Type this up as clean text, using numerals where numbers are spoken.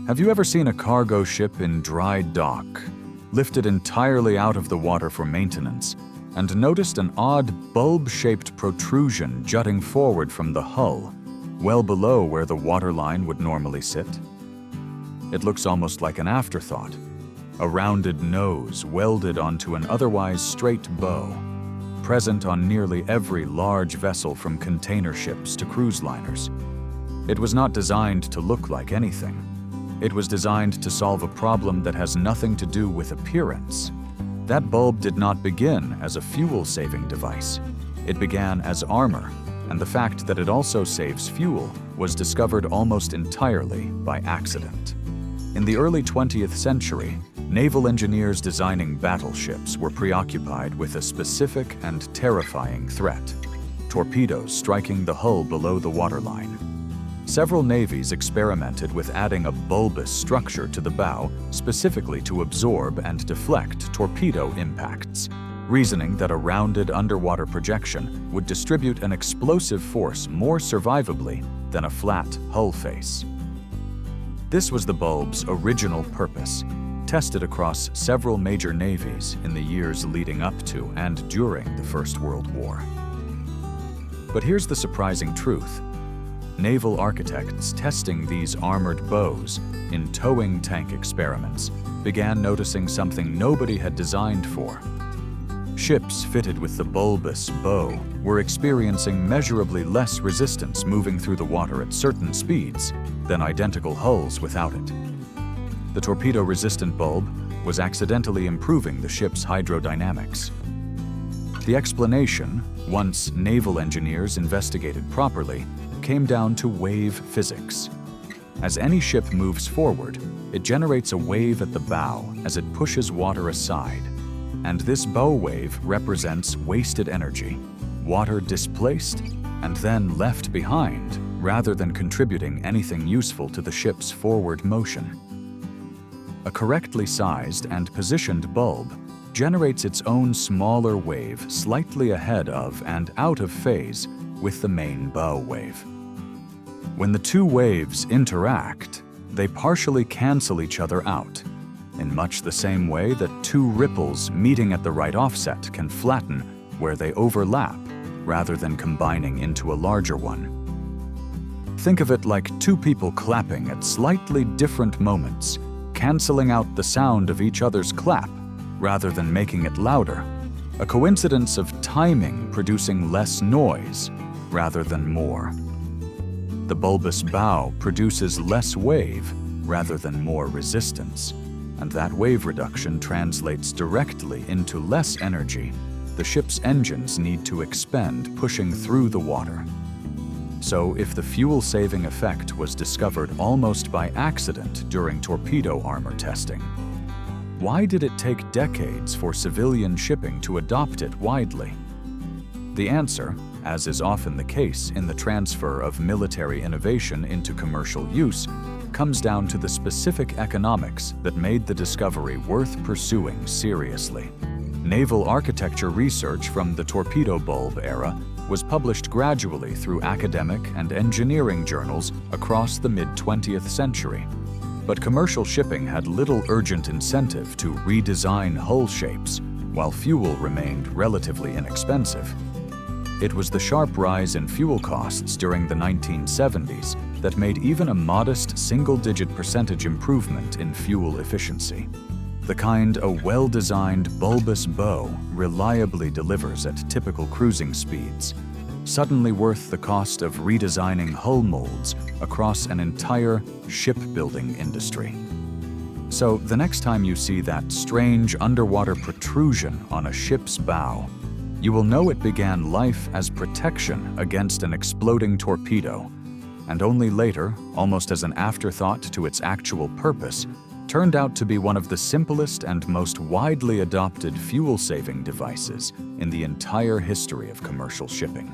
Have you ever seen a cargo ship in dry dock, lifted entirely out of the water for maintenance, and noticed an odd bulb-shaped protrusion jutting forward from the hull, well below where the waterline would normally sit? It looks almost like an afterthought, a rounded nose welded onto an otherwise straight bow, present on nearly every large vessel from container ships to cruise liners. It was not designed to look like anything. It was designed to solve a problem that has nothing to do with appearance. That bulb did not begin as a fuel-saving device. It began as armor, and the fact that it also saves fuel was discovered almost entirely by accident. In the early 20th century, naval engineers designing battleships were preoccupied with a specific and terrifying threat: torpedoes striking the hull below the waterline. Several navies experimented with adding a bulbous structure to the bow specifically to absorb and deflect torpedo impacts, reasoning that a rounded underwater projection would distribute an explosive force more survivably than a flat hull face. This was the bulb's original purpose, tested across several major navies in the years leading up to and during the First World War. But here's the surprising truth. Naval architects testing these armored bows in towing tank experiments began noticing something nobody had designed for. Ships fitted with the bulbous bow were experiencing measurably less resistance moving through the water at certain speeds than identical hulls without it. The torpedo-resistant bulb was accidentally improving the ship's hydrodynamics. The explanation, once naval engineers investigated properly, came down to wave physics. As any ship moves forward, it generates a wave at the bow as it pushes water aside, and this bow wave represents wasted energy, water displaced and then left behind, rather than contributing anything useful to the ship's forward motion. A correctly sized and positioned bulb generates its own smaller wave slightly ahead of and out of phase with the main bow wave. When the two waves interact, they partially cancel each other out, in much the same way that two ripples meeting at the right offset can flatten where they overlap rather than combining into a larger one. Think of it like two people clapping at slightly different moments, canceling out the sound of each other's clap rather than making it louder, a coincidence of timing producing less noise rather than more. The bulbous bow produces less wave rather than more resistance, and that wave reduction translates directly into less energy the ship's engines need to expend pushing through the water. So if the fuel-saving effect was discovered almost by accident during torpedo armor testing, why did it take decades for civilian shipping to adopt it widely? The answer, as is often the case in the transfer of military innovation into commercial use, comes down to the specific economics that made the discovery worth pursuing seriously. Naval architecture research from the torpedo bulb era was published gradually through academic and engineering journals across the mid-20th century. But commercial shipping had little urgent incentive to redesign hull shapes, while fuel remained relatively inexpensive. It was the sharp rise in fuel costs during the 1970s that made even a modest single-digit percentage improvement in fuel efficiency. The kind a well-designed bulbous bow reliably delivers at typical cruising speeds, suddenly worth the cost of redesigning hull molds across an entire shipbuilding industry. So the next time you see that strange underwater protrusion on a ship's bow, you will know it began life as protection against an exploding torpedo, and only later, almost as an afterthought to its actual purpose, turned out to be one of the simplest and most widely adopted fuel-saving devices in the entire history of commercial shipping.